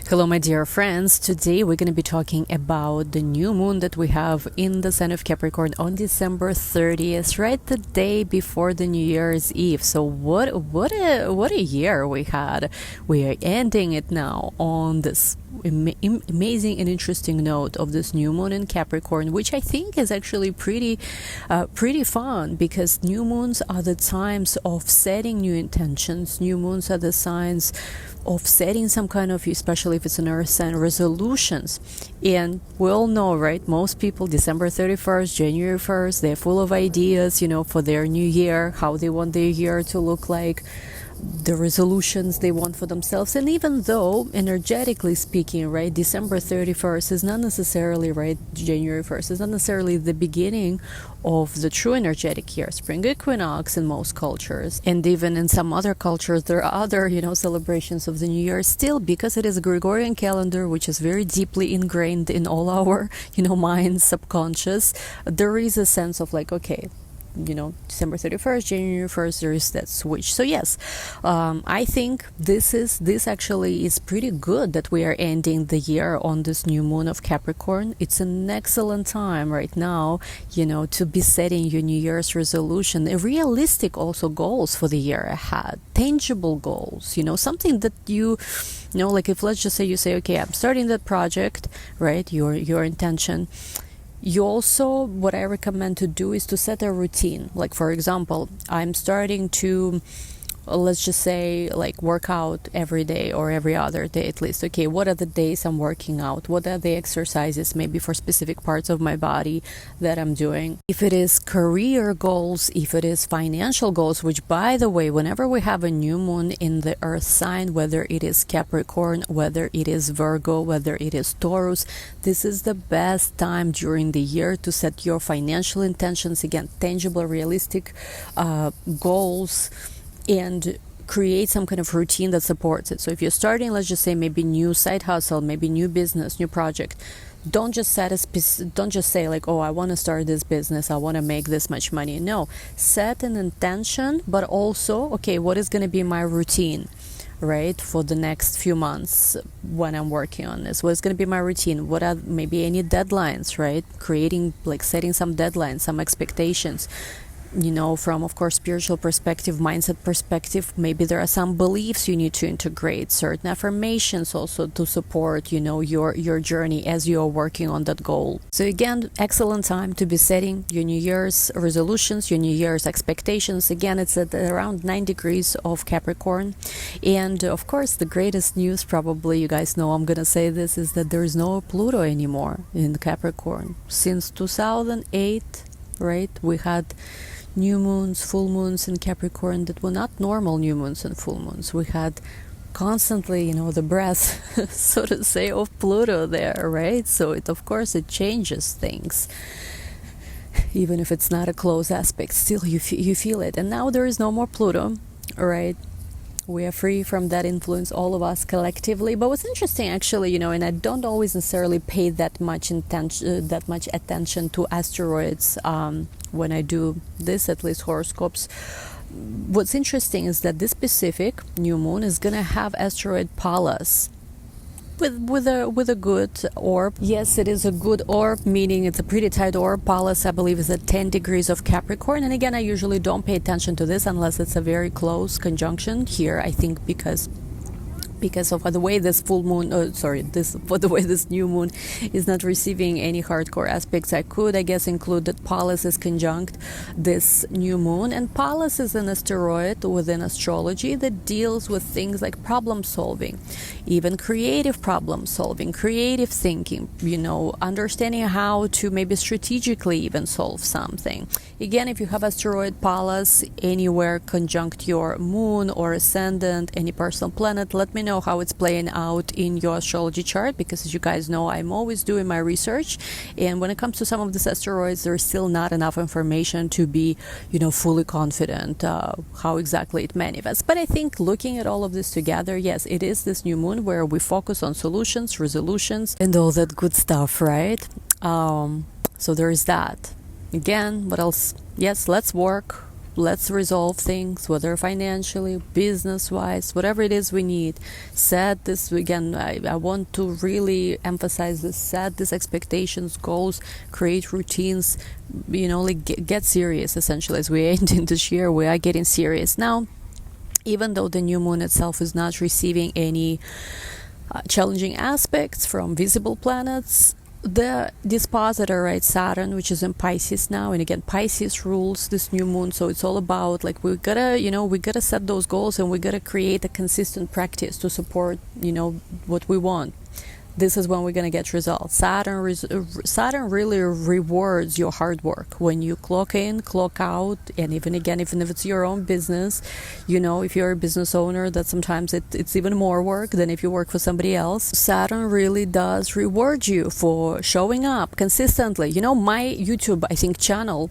Hello, my dear friends. Today we're going to be talking about the new moon that we have in the sign of Capricorn on December 30th, right the day before the New Year's Eve. So what a year we had. We are ending it now on this amazing and interesting note of this new moon in Capricorn, which I think is actually pretty fun, because new moons are the times of setting new intentions. New moons are the signs of setting some kind of, especially if it's an earth sign, resolutions. And we all know, right, most people December 31st, January 1st, they're full of ideas, for their new year, how they want their year to look like, the resolutions they want for themselves. And even though energetically speaking, right, December 31st is not necessarily, right, January 1st is not necessarily the beginning of the true energetic year, spring equinox in most cultures, and even in some other cultures there are other celebrations of the new year still, because it is a Gregorian calendar which is very deeply ingrained in all our minds, subconscious. There is a sense of like, okay, December 31st, January 1st, there is that switch. So yes, I think this actually is pretty good that we are ending the year on this new moon of Capricorn. It's an excellent time right now, to be setting your New Year's resolution, realistic also goals for the year ahead, tangible goals, something that like if let's just say you say, okay, I'm starting that project, right, your intention. You also, what I recommend to do is to set a routine. Like, for example, I'm starting to, let's just say, like, work out every day or every other day at least. Okay, what are the days I'm working out? What are the exercises maybe for specific parts of my body that I'm doing? If it is career goals, if it is financial goals, which, by the way, whenever we have a new moon in the earth sign, whether it is Capricorn, whether it is Virgo, whether it is Taurus, this is the best time during the year to set your financial intentions, again, tangible, realistic goals, and create some kind of routine that supports it. So if you're starting, let's just say, maybe new side hustle, maybe new business, new project, don't just say like, oh, I want to start this business, I want to make this much money. No, set an intention, but also, okay, what is going to be my routine, right, for the next few months when I'm working on this? What's going to be my routine? What are maybe any deadlines, right? Creating, like, setting some deadlines, some expectations, from, of course, spiritual perspective, mindset perspective. Maybe there are some beliefs you need to integrate, certain affirmations also to support, your journey as you are working on that goal. So again, excellent time to be setting your New Year's resolutions, your New Year's expectations. Again, it's at around 9 degrees of Capricorn. And of course, the greatest news, probably you guys know I'm gonna say this, is that there is no Pluto anymore in Capricorn. Since 2008, right, we had new moons, full moons in Capricorn that were not normal new moons and full moons. We had constantly, the breath, so to say, of Pluto there, right? So of course it changes things. Even if it's not a close aspect, still you feel it. And now there is no more Pluto, right? We are free from that influence, all of us collectively. But what's interesting, actually, and I don't always necessarily pay that much attention to asteroids when I do this, at least horoscopes. What's interesting is that this specific new moon is gonna have asteroid Pallas with a good orb. Yes, it is a good orb, meaning it's a pretty tight orb. Pallas, I believe, is at 10 degrees of Capricorn. And again, I usually don't pay attention to this unless it's a very close conjunction. Here, I think because of the way this full moon, for the way this new moon is not receiving any hardcore aspects, I could, I guess, include that Pallas is conjunct this new moon. And Pallas is an asteroid within astrology that deals with things like problem solving, even creative problem solving, creative thinking, understanding how to maybe strategically even solve something. Again, if you have asteroid Pallas anywhere conjunct your moon or ascendant, any personal planet, let me know how it's playing out in your astrology chart, because as you guys know, I'm always doing my research, and when it comes to some of these asteroids, there's still not enough information to be fully confident how exactly it manifests. But I think looking at all of this together, yes, it is this new moon where we focus on solutions, resolutions, and all that good stuff, right? So there is that. Again, what else? Yes, let's work let's resolve things, whether financially, business-wise, whatever it is we need. Set this, again, I want to really emphasize this, set these expectations, goals, create routines, like get serious, essentially. As we're ending this year, we are getting serious. Now, even though the new moon itself is not receiving any challenging aspects from visible planets, the dispositor, right, Saturn, which is in Pisces now, and again, Pisces rules this new moon, so it's all about like we gotta set those goals, and we gotta create a consistent practice to support what we want. This is when we're going to get results. Saturn really rewards your hard work when you clock in, clock out, and even if it's your own business, if you're a business owner, that sometimes it's even more work than if you work for somebody else. Saturn really does reward you for showing up consistently. My YouTube, I think, channel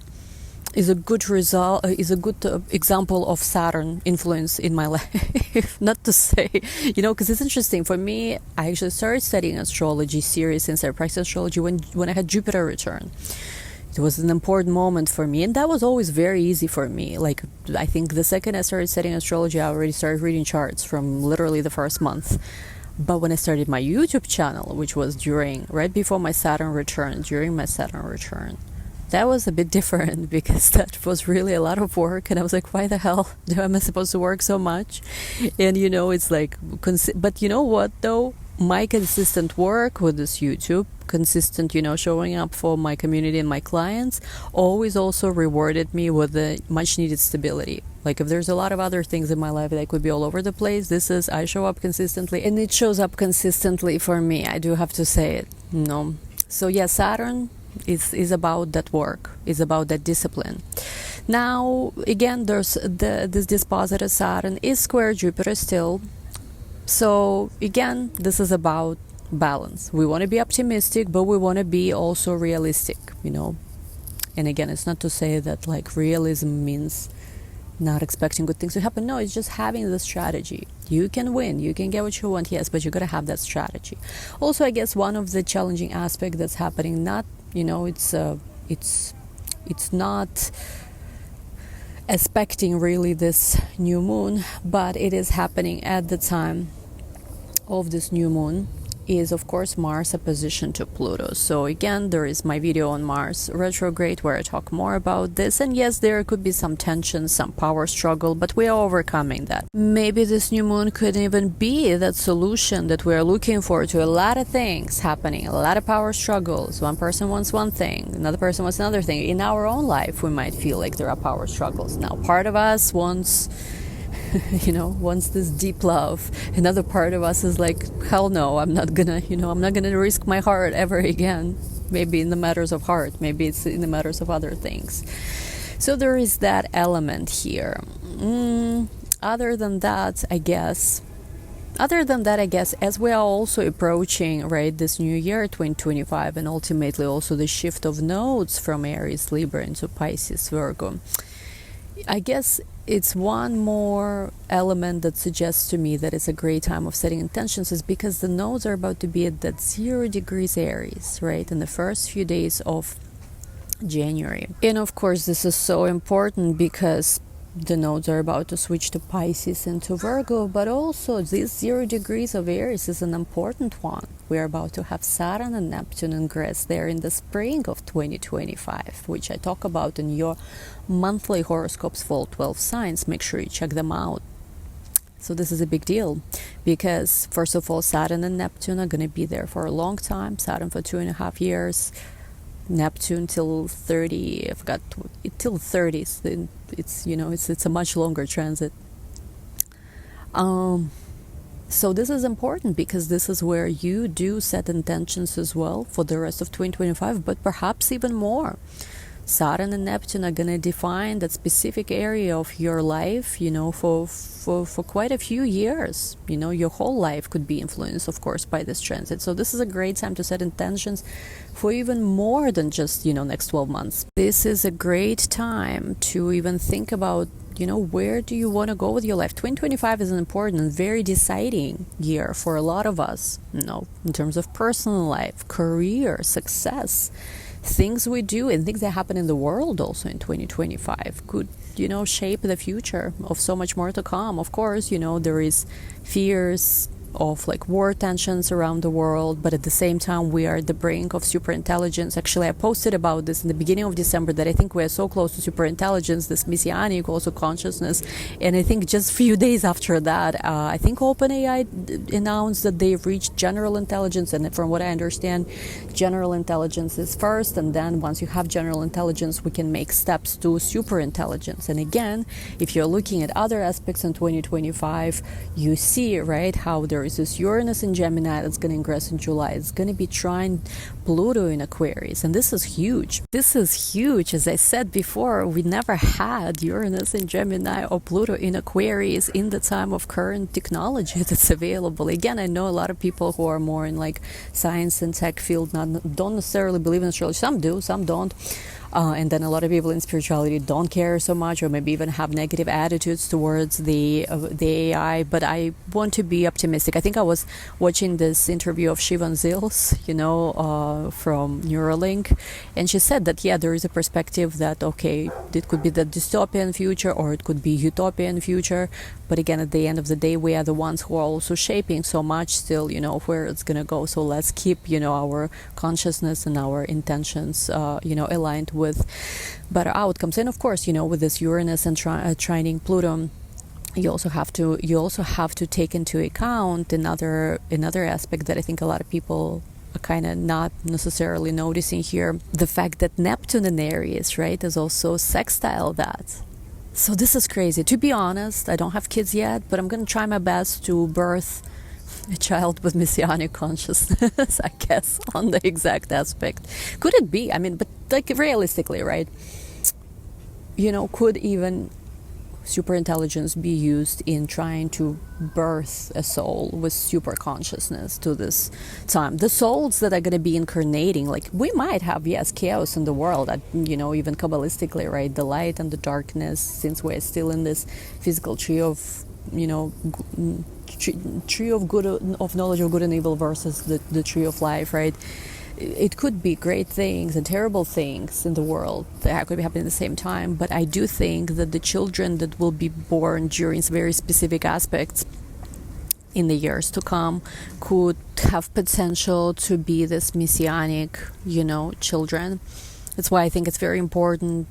is a good example of Saturn influence in my life. Not to say, because it's interesting for me. I actually started studying astrology seriously and started practicing astrology when I had Jupiter return. It was an important moment for me, and that was always very easy for me. Like, I think the second I started studying astrology, I already started reading charts from literally the first month. But when I started my YouTube channel, which was right before my Saturn return, during my Saturn return, that was a bit different, because that was really a lot of work, and I was like, why the hell am I supposed to work so much? And it's like, but you know what though, my consistent work with this YouTube, consistent showing up for my community and my clients, always also rewarded me with the much needed stability. Like, if there's a lot of other things in my life that could be all over the place, I show up consistently, and it shows up consistently for me, I do have to say it. So yeah, Saturn is about that work, is about that discipline. Now, again, there's this dispositor Saturn is square Jupiter still. So again, this is about balance. We want to be optimistic, but we want to be also realistic, And again, it's not to say that like realism means not expecting good things to happen. No, it's just having the strategy. You can win, you can get what you want, yes, but you gotta have that strategy. Also, I guess one of the challenging aspects that's happening, not it's not aspecting really this new moon, but it is happening at the time of this new moon, is of course Mars opposition to Pluto. So again, there is my video on Mars retrograde where I talk more about this, and yes, there could be some tension, some power struggle, but we are overcoming that. Maybe this new moon could even be that solution that we are looking for to a lot of things happening, a lot of power struggles. One person wants one thing, another person wants another thing. In our own life, we might feel like there are power struggles. Now, part of us wants wants this deep love. Another part of us is like, hell no, I'm not gonna risk my heart ever again. Maybe in the matters of heart, maybe it's in the matters of other things. So there is that element here. Other than that, I guess, as we are also approaching, right, this new year, 2025, and ultimately also the shift of nodes from Aries, Libra into Pisces, Virgo, I guess it's one more element that suggests to me that it's a great time of setting intentions, is because the nodes are about to be at that 0 degrees Aries, right, in the first few days of January. And of course, this is so important because the nodes are about to switch to Pisces and to Virgo, but also this 0 degrees of Aries is an important one. We're about to have Saturn and Neptune ingress there in the spring of 2025, which I talk about in your monthly horoscopes for all 12 signs. Make sure you check them out. So this is a big deal because, first of all, Saturn and Neptune are going to be there for a long time. Saturn for 2.5 years. Neptune till 30, I forgot, till 30s. It's a much longer transit. So this is important because this is where you do set intentions as well for the rest of 2025, but perhaps even more. Saturn and Neptune are going to define that specific area of your life, for quite a few years. Your whole life could be influenced, of course, by this transit. So this is a great time to set intentions for even more than just, next 12 months. This is a great time to even think about, where do you want to go with your life? 2025 is an important and very deciding year for a lot of us, in terms of personal life, career, success. things we do and things that happen in the world also in 2025 could, shape the future of so much more to come. Of course, there is fears of like war tensions around the world, but at the same time we are at the brink of superintelligence. Actually, I posted about this in the beginning of December, that I think we are so close to superintelligence, this messianic also consciousness. And I think just a few days after that, I think OpenAI announced that they've reached general intelligence, and from what I understand, general intelligence is first, and then once you have general intelligence, we can make steps to superintelligence. And again, if you're looking at other aspects in 2025, you see, right, how there is this Uranus in Gemini that's going to ingress in July. It's going to be trine Pluto in Aquarius, and this is huge. This is huge. As I said before, we never had Uranus in Gemini or Pluto in Aquarius in the time of current technology that's available. Again, I know a lot of people who are more in like science and tech field don't necessarily believe in astrology. Some do, some don't. And then a lot of people in spirituality don't care so much, or maybe even have negative attitudes towards the AI. But I want to be optimistic. I think I was watching this interview of Shivan Zils, from Neuralink, and she said that there is a perspective that it could be the dystopian future or it could be utopian future. But again, at the end of the day, we are the ones who are also shaping so much still, where it's gonna go. So let's keep, our consciousness and our intentions, aligned with better outcomes. And of course, with this Uranus and trining Pluto, you also have to take into account another aspect that I think a lot of people are kind of not necessarily noticing here: the fact that Neptune in Aries, right, is also sextile that. So this is crazy. To be honest, I don't have kids yet, but I'm going to try my best to birth a child with messianic consciousness, I guess, on the exact aspect. Could it be? I mean, but like realistically, right? Could even superintelligence be used in trying to birth a soul with super consciousness to this time? The souls that are going to be incarnating, like we might have, yes, chaos in the world, even Kabbalistically, right? The light and the darkness, since we're still in this physical tree of, tree of good, of knowledge of good and evil versus the tree of life, right? It could be great things and terrible things in the world that could be happening at the same time. But I do think that the children that will be born during very specific aspects in the years to come could have potential to be this messianic, children. That's why I think it's very important.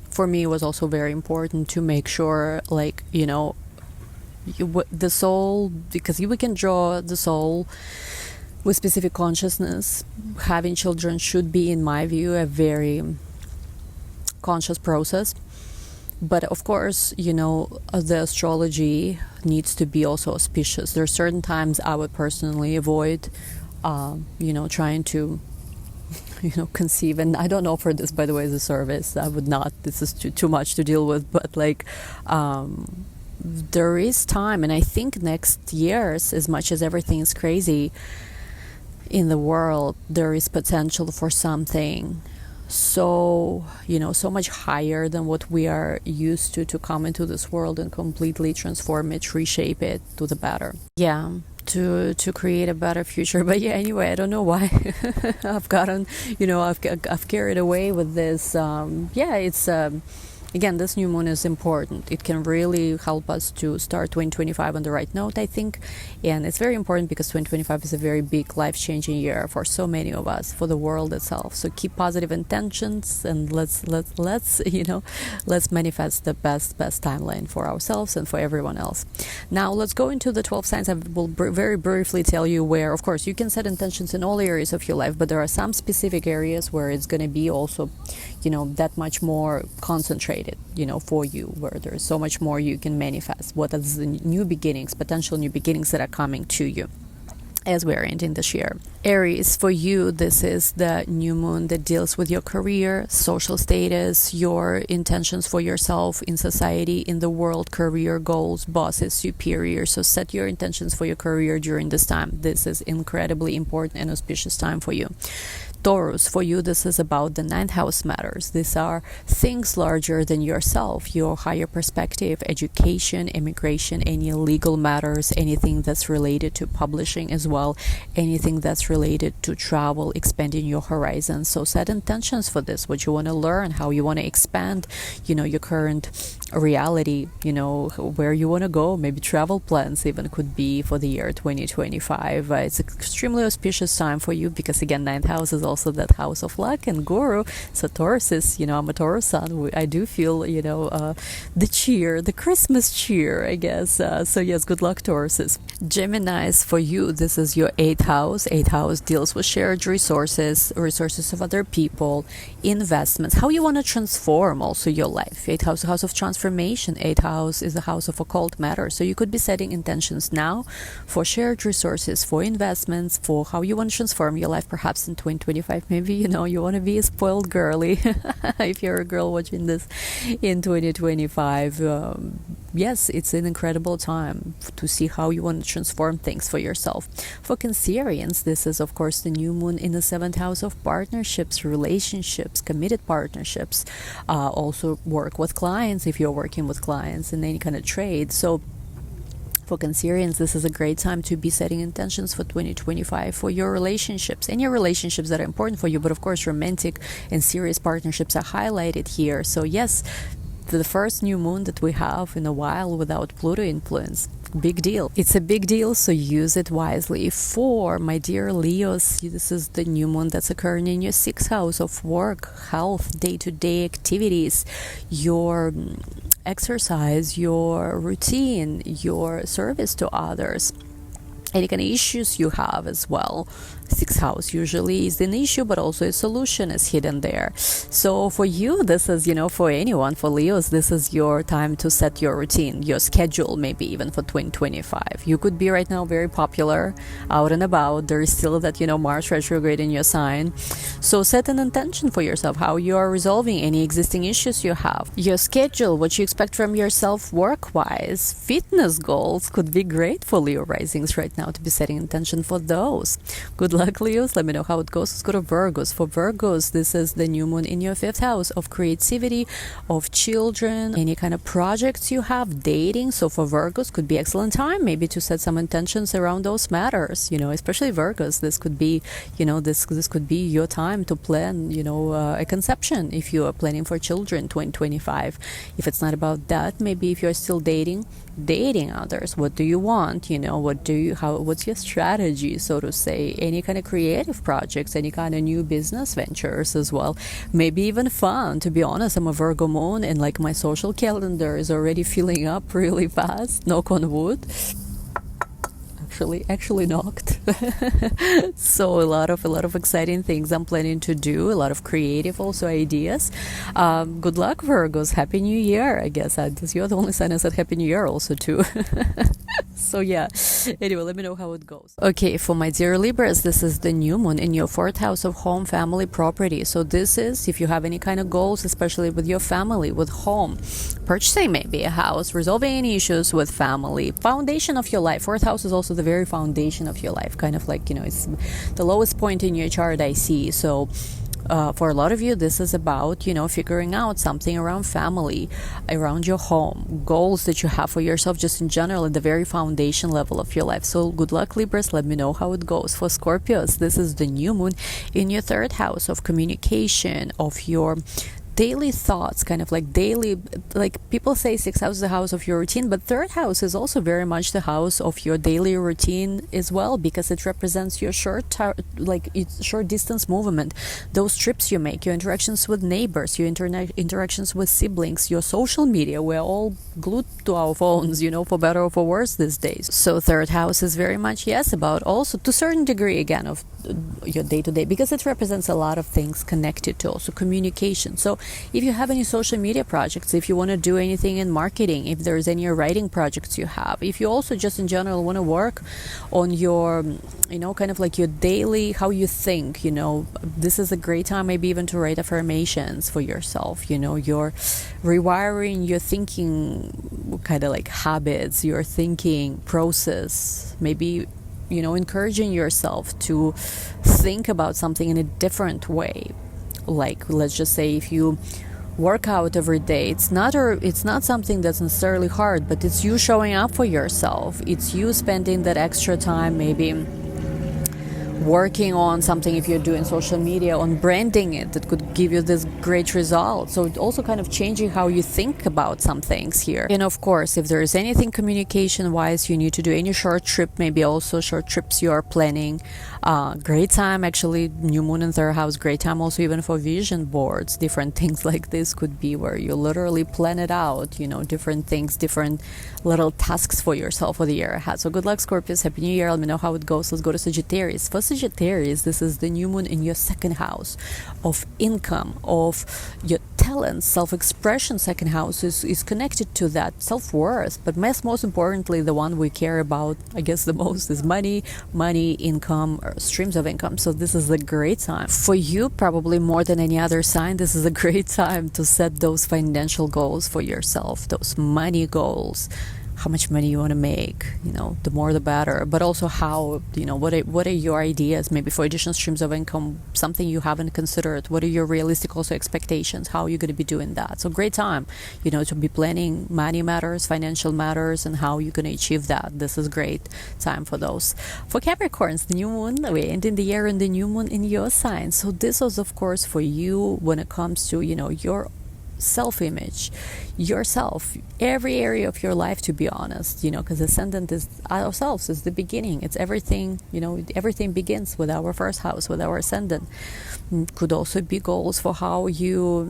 For me, it was also very important to make sure, the soul, because we can draw the soul with specific consciousness. Having children should be, in my view, a very conscious process. But of course, the astrology needs to be also auspicious. There are certain times I would personally avoid, trying to, conceive. And I don't offer this, by the way, as a service. I would not. This is too much to deal with. But there is time. And I think next years, as much as everything is crazy in the world, there is potential for something so much higher than what we are used to come into this world and completely transform it, reshape it to the better. To create a better future. But anyway, I don't know why I've gotten, I've carried away with this. It's again, this new moon is important. It can really help us to start 2025 on the right note, I think. And it's very important because 2025 is a very big life-changing year for so many of us, for the world itself. So keep positive intentions and let's manifest the best timeline for ourselves and for everyone else. Now let's go into the 12 signs. I will very briefly tell you where, of course, you can set intentions in all areas of your life, but there are some specific areas where it's going to be also, that much more concentrated, for you, where there's so much more you can manifest. What are the new beginnings, potential new beginnings that are coming to you as we're ending this year? Aries, for you, this is the new moon that deals with your career, social status, your intentions for yourself in society, in the world, career goals, bosses, superiors. So set your intentions for your career during this time. This is incredibly important and auspicious time for you Taurus, for you, this is about the ninth house matters. These are things larger than yourself, your higher perspective, education, immigration, any legal matters, anything that's related to publishing as well, anything that's related to travel, expanding your horizons. So set intentions for this, what you want to learn, how you want to expand, your current reality, where you want to go. Maybe travel plans even could be for the year 2025. It's extremely auspicious time for you because, again, ninth house is also that house of luck and guru. So Taurus is, I'm a Taurus sun. I do feel, the cheer, the Christmas cheer, I guess. So yes, good luck, Tauruses. Geminis, for you, this is your eighth house. Eighth house deals with shared resources of other people, investments, how you want to transform also your life. Eighth house, a house of transformation. Eighth house is the house of occult matter. So you could be setting intentions now for shared resources, for investments, for how you want to transform your life, perhaps in 2025. Maybe, you want to be a spoiled girly if you're a girl watching this in 2025. Yes, it's an incredible time to see how you want to transform things for yourself. For Cancerians, this is, of course, the new moon in the seventh house of partnerships, relationships, committed partnerships. Also work with clients if you're working with clients in any kind of trade. So for Cancerians, this is a great time to be setting intentions for 2025 for your relationships, any relationships that are important for you. But of course, romantic and serious partnerships are highlighted here. So yes, the first new moon that we have in a while without Pluto influence. Big deal. It's a big deal, so use it wisely. For my dear Leos, this is the new moon that's occurring in your sixth house of work, health, day-to-day activities, your exercise, your routine, your service to others, any kind of issues you have as well. Sixth house usually is an issue, but also a solution is hidden there. So for you, this is, for anyone, for Leos, this is your time to set your routine, your schedule, maybe even for 2025. You could be right now very popular, out and about. There is still that, Mars retrograde in your sign. So set an intention for yourself, how you are resolving any existing issues you have. Your schedule, what you expect from yourself work-wise, fitness goals could be great for Leo risings right now to be setting intention for those. Good luck, Leos. Let me know how it goes. Let's go to Virgos. For Virgos, this is the new moon in your fifth house of creativity, of children, any kind of projects you have, dating. So for Virgos, could be excellent time maybe to set some intentions around those matters. Especially Virgos, this could be, this could be your time to plan, a conception if you are planning for children 2025. If it's not about that, maybe if you're still dating others, what do you want? What's your strategy, so to say? Any kind of creative projects, any kind of new business ventures as well. Maybe even fun. To be honest, I'm a Virgo moon and like my social calendar is already filling up really fast. Knock on wood. Actually knocked. So a lot of exciting things I'm planning to do, a lot of creative also ideas. Good luck, Virgos. Happy New Year. I guess you're the only sign that said Happy New Year also too. So yeah, anyway, let me know how it goes. Okay, for my dear Libras, this is the new moon in your fourth house of home, family, property. So this is if you have any kind of goals, especially with your family, with home, purchasing maybe a house, resolving any issues with family, foundation of your life. Fourth house is also the very foundation of your life, kind of like, it's the lowest point in your chart I see. So for a lot of you, this is about, figuring out something around family, around your home, goals that you have for yourself, just in general, at the very foundation level of your life. So good luck, Libras. Let me know how it goes. For Scorpios, this is the new moon in your third house of communication, of your daily thoughts, kind of like daily, like people say sixth house is the house of your routine, but third house is also very much the house of your daily routine as well, because it represents your short distance movement, those trips you make, your interactions with neighbors, your interactions with siblings, your social media. We're all glued to our phones, for better or for worse these days. So third house is very much, yes, about also to a certain degree, again, of your day-to-day, because it represents a lot of things connected to also communication. So if you have any social media projects, if you want to do anything in marketing, if there's any writing projects you have, if you also just in general want to work on your, kind of like your daily, how you think, this is a great time maybe even to write affirmations for yourself, you're rewiring your thinking kind of like habits, your thinking process, maybe encouraging yourself to think about something in a different way. Like, let's just say if you work out every day, it's not something that's necessarily hard, but it's you showing up for yourself. It's you spending that extra time, maybe working on something, if you're doing social media, on branding it, that could give you this great result. So it also kind of changing how you think about some things here. And of course, if there is anything communication wise you need to do, any short trip, maybe also short trips you are planning, great time actually. New moon in third house, great time also even for vision boards. Different things like this could be where you literally plan it out, different things, different little tasks for yourself for the year ahead. So good luck, Scorpios. Happy New Year. Let me know how it goes. Let's go to Sagittarius. For Sagittarius, this is the new moon in your second house of income, of your talents, self-expression. Second house is connected to that, self-worth. But most importantly, the one we care about, I guess, the most is money, income, or streams of income. So this is a great time for you, probably more than any other sign. This is a great time to set those financial goals for yourself, those money goals. How much money you want to make, the more the better, but also how, what are your ideas maybe for additional streams of income, something you haven't considered. What are your realistic also expectations? How are you going to be doing that? So great time, to be planning money matters, financial matters, and how you're going to achieve that. This is great time for those. For Capricorns, the new moon, we're ending the year in the new moon in your sign. So this was, of course, for you when it comes to, your self-image, yourself, every area of your life, to be honest, because ascendant is ourselves, is the beginning. It's everything, everything begins with our first house, with our ascendant. Could also be goals for how you,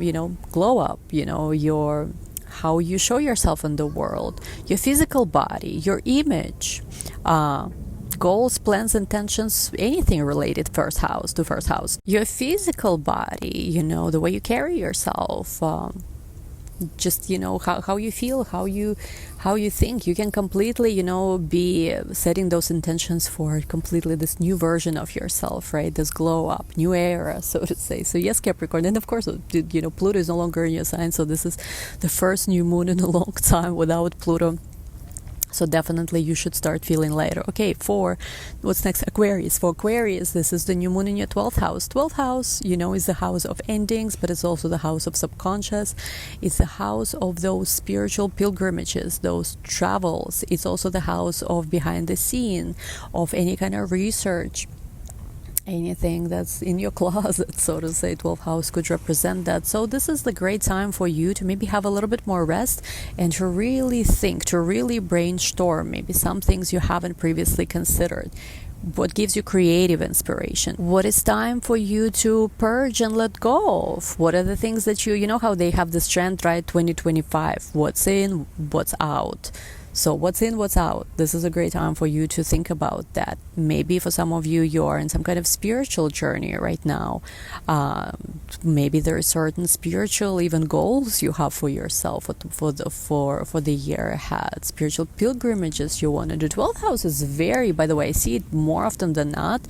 glow up, your how you show yourself in the world, your physical body, your image, goals, plans, intentions, anything related to first house, your physical body, the way you carry yourself, just how you feel, how you think. You can completely be setting those intentions for completely this new version of yourself, right? This glow up, new era, so to say. So yes, Capricorn. And of course, Pluto is no longer in your sign, so this is the first new moon in a long time without Pluto. So definitely you should start feeling lighter. Okay, for what's next? Aquarius. For Aquarius, this is the new moon in your 12th house. 12th house, is the house of endings, but it's also the house of subconscious. It's the house of those spiritual pilgrimages, those travels. It's also the house of behind the scene, of any kind of research. Anything that's in your closet, so to say. 12th house could represent that. So this is the great time for you to maybe have a little bit more rest and to really think, to really brainstorm maybe some things you haven't previously considered. What gives you creative inspiration? What is time for you to purge and let go of? What are the things that you know how they have this trend, right? 2025. What's in, what's out. So what's in, what's out? This is a great time for you to think about that. Maybe for some of you, you're in some kind of spiritual journey right now. Maybe there are certain spiritual even goals you have for yourself for the year ahead. Spiritual pilgrimages you want to do. 12th house is very, by the way, I see it more often than not.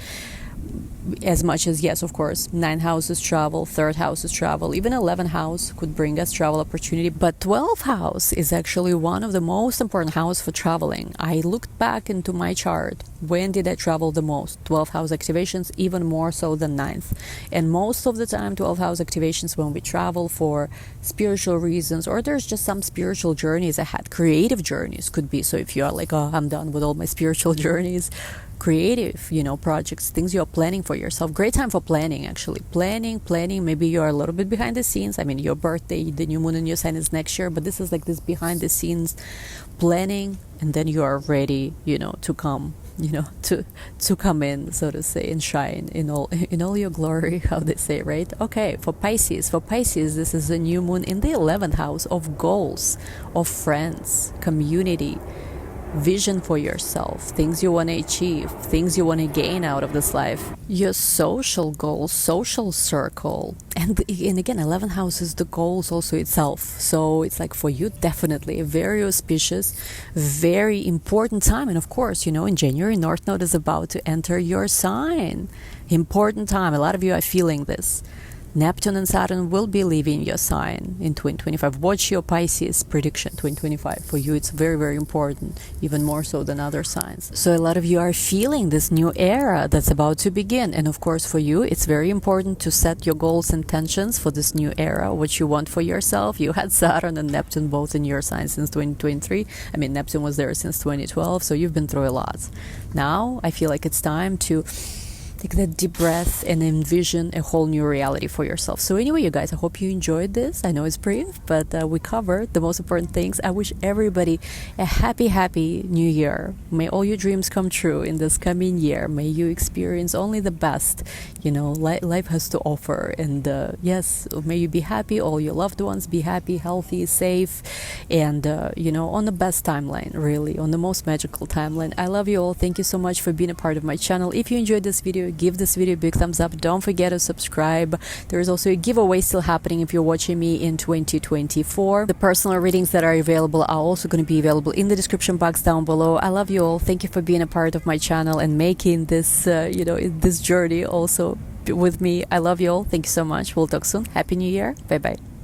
As much as, yes, of course, 9th house is travel, 3rd house is travel, even 11th house could bring us travel opportunity. But 12th house is actually one of the most important houses for traveling. I looked back into my chart. When did I travel the most? 12th house activations, even more so than 9th. And most of the time, 12th house activations when we travel for spiritual reasons, or there's just some spiritual journeys ahead. Creative journeys could be. So if you are like, oh, I'm done with all my spiritual journeys, creative, projects, things you're planning for yourself. Great time for planning, actually. Planning. Maybe you're a little bit behind the scenes. I mean, your birthday, the new moon in your sign is next year, but this is like this behind the scenes planning, and then you are ready, to come, to come in, so to say, and shine in all your glory, how they say, right? Okay, for Pisces, this is a new moon in the 11th house of goals, of friends, community, vision for yourself, things you want to achieve, things you want to gain out of this life, your social goals, social circle. And again, 11th house is the goals also itself. So it's like for you, definitely a very auspicious, very important time. And of course, in January, North Node is about to enter your sign. Important time. A lot of you are feeling this. Neptune and Saturn will be leaving your sign in 2025. Watch your Pisces prediction 2025. For you, it's very, very important, even more so than other signs. So a lot of you are feeling this new era that's about to begin. And of course, for you, it's very important to set your goals and intentions for this new era, what you want for yourself. You had Saturn and Neptune both in your sign since 2023. I mean, Neptune was there since 2012, so you've been through a lot. Now, I feel like it's time to take that deep breath and envision a whole new reality for yourself. So anyway, you guys, I hope you enjoyed this. I know it's brief, but we covered the most important things. I wish everybody a happy new year. May all your dreams come true in this coming year. May you experience only the best, life has to offer. And yes, may you be happy, all your loved ones be happy, healthy, safe, and on the best timeline, really, on the most magical timeline. I love you all. Thank you so much for being a part of my channel. If you enjoyed this video, give this video a big thumbs up. Don't forget to subscribe. There is also a giveaway still happening if you're watching me in 2024. The personal readings that are available are also going to be available in the description box down below. I love you all. Thank you for being a part of my channel and making this this journey also with me. I love you all. Thank you so much. We'll talk soon. Happy New Year. Bye bye.